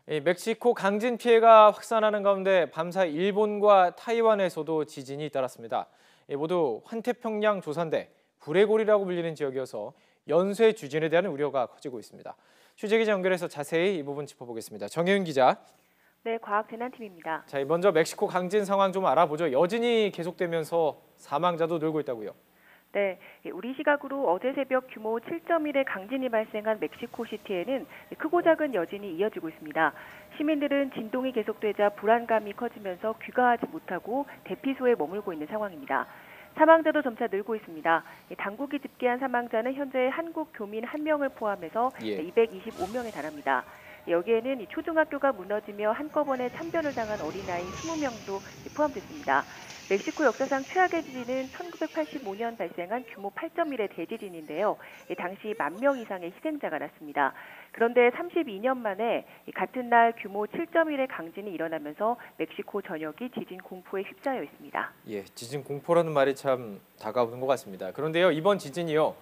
멕시코 강진 피해가 확산하는 가운데 밤사이 일본과 타이완에서도 지진이 잇따랐습니다. 모두 환태평양 조산대, 불레고리라고 불리는 지역이어서 연쇄 지진에 대한 우려가 커지고 있습니다. 취재기자 연결해서 자세히 이 부분 짚어보겠습니다. 정혜윤 기자. 네, 과학재난팀입니다. 자, 먼저 멕시코 강진 상황 좀 알아보죠. 여진이 계속되면서 사망자도 늘고 있다고요. 네, 우리 시각으로 어제 새벽 규모 7.1의 강진이 발생한 멕시코시티에는 크고 작은 여진이 이어지고 있습니다. 시민들은 진동이 계속되자 불안감이 커지면서 귀가하지 못하고 대피소에 머물고 있는 상황입니다. 사망자도 점차 늘고 있습니다. 당국이 집계한 사망자는 현재 한국 교민 1명을 포함해서 225명에 달합니다. 여기에는 초등학교가 무너지며 한꺼번에 참변을 당한 어린아이 20명도 포함됐습니다. 멕시코 역사상 최악의 지진은 1985년 발생한 규모 8.1의 대지진인데요. 당시 10,000명 이상의 희생자가 났습니다. 그런데 32년 만에 같은 날 규모 7.1의 강진이 일어나면서 멕시코 전역이 지진 공포에 휩싸여 있습니다. 지진 공포라는 말이 참 다가오는 것 같습니다. 그런데요, 이번 지진이요,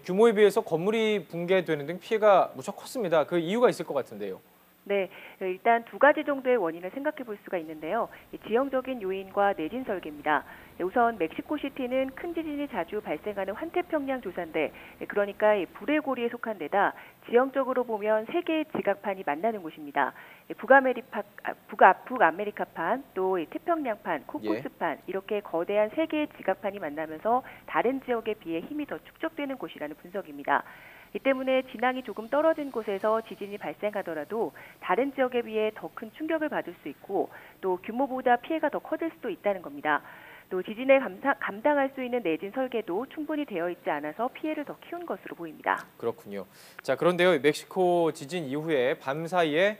규모에 비해서 건물이 붕괴되는 등 피해가 무척 컸습니다. 그 이유가 있을 것 같은데요. 네, 일단 두 가지 정도의 원인을 생각해 볼 수가 있는데요. 지형적인 요인과 내진 설계입니다. 우선 멕시코시티는 큰 지진이 자주 발생하는 환태평양 조산대, 그러니까 불레고리에 속한 데다 지형적으로 보면 세 개의 지각판이 만나는 곳입니다. 북아메리카판, 또 태평양판, 코코스판 이렇게 거대한 세 개의 지각판이 만나면서 다른 지역에 비해 힘이 더 축적되는 곳이라는 분석입니다. 이 때문에 진앙이 조금 떨어진 곳에서 지진이 발생하더라도 다른 지역에 비해 더 큰 충격을 받을 수 있고 또 규모보다 피해가 더 커질 수도 있다는 겁니다. 또 지진을 감당할 수 있는 내진 설계도 충분히 되어 있지 않아서 피해를 더 키운 것으로 보입니다. 그렇군요. 자, 그런데요, 멕시코 지진 이후에 밤 사이에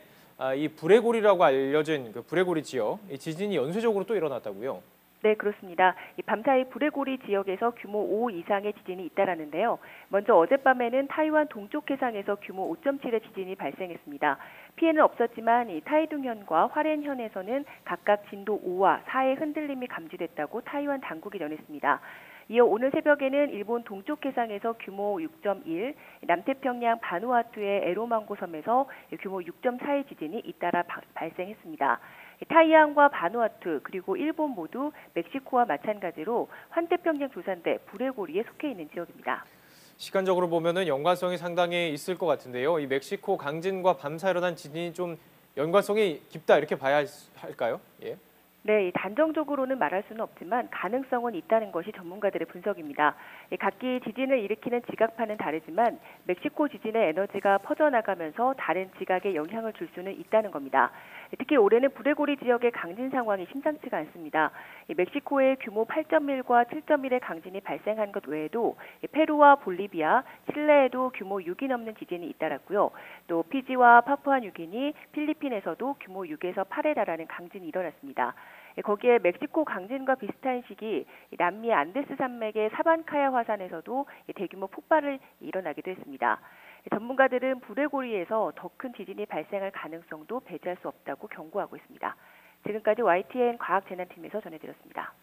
이 불레고리라고 알려진 그 불레고리 지역, 이 지진이 연쇄적으로 또 일어났다고요? 네, 그렇습니다. 밤사이 불레고리 지역에서 규모 5 이상의 지진이 잇따랐는데요. 먼저 어젯밤에는 타이완 동쪽 해상에서 규모 5.7의 지진이 발생했습니다. 피해는 없었지만 타이둥현과 화롄현에서는 각각 진도 5와 4의 흔들림이 감지됐다고 타이완 당국이 전했습니다. 이어 오늘 새벽에는 일본 동쪽 해상에서 규모 6.1, 남태평양 바누아투의 에로망고 섬에서 규모 6.4의 지진이 잇따라 발생했습니다. 타이완과 바누아투 그리고 일본 모두 멕시코와 마찬가지로 환태평양 조산대 불레고리에 속해 있는 지역입니다. 시간적으로 보면은 연관성이 상당히 있을 것 같은데요. 이 멕시코 강진과 밤사이 일어난 지진이 좀 연관성이 깊다 이렇게 봐야 할까요? 예. 네, 단정적으로는 말할 수는 없지만 가능성은 있다는 것이 전문가들의 분석입니다. 각기 지진을 일으키는 지각판은 다르지만 멕시코 지진의 에너지가 퍼져나가면서 다른 지각에 영향을 줄 수는 있다는 겁니다. 특히 올해는 불레고리 지역의 강진 상황이 심상치가 않습니다. 멕시코의 규모 8.1과 7.1의 강진이 발생한 것 외에도 페루와 볼리비아, 칠레에도 규모 6이 넘는 지진이 잇따랐고요. 또 피지와 파푸아뉴기니, 필리핀에서도 규모 6에서 8에 달하는 강진이 일어났습니다. 거기에 멕시코 강진과 비슷한 시기 남미 안데스 산맥의 사반카야 화산에서도 대규모 폭발을 일어나기도 했습니다. 전문가들은 불레고리에서 더 큰 지진이 발생할 가능성도 배제할 수 없다고 경고하고 있습니다. 지금까지 YTN 과학재난팀에서 전해드렸습니다.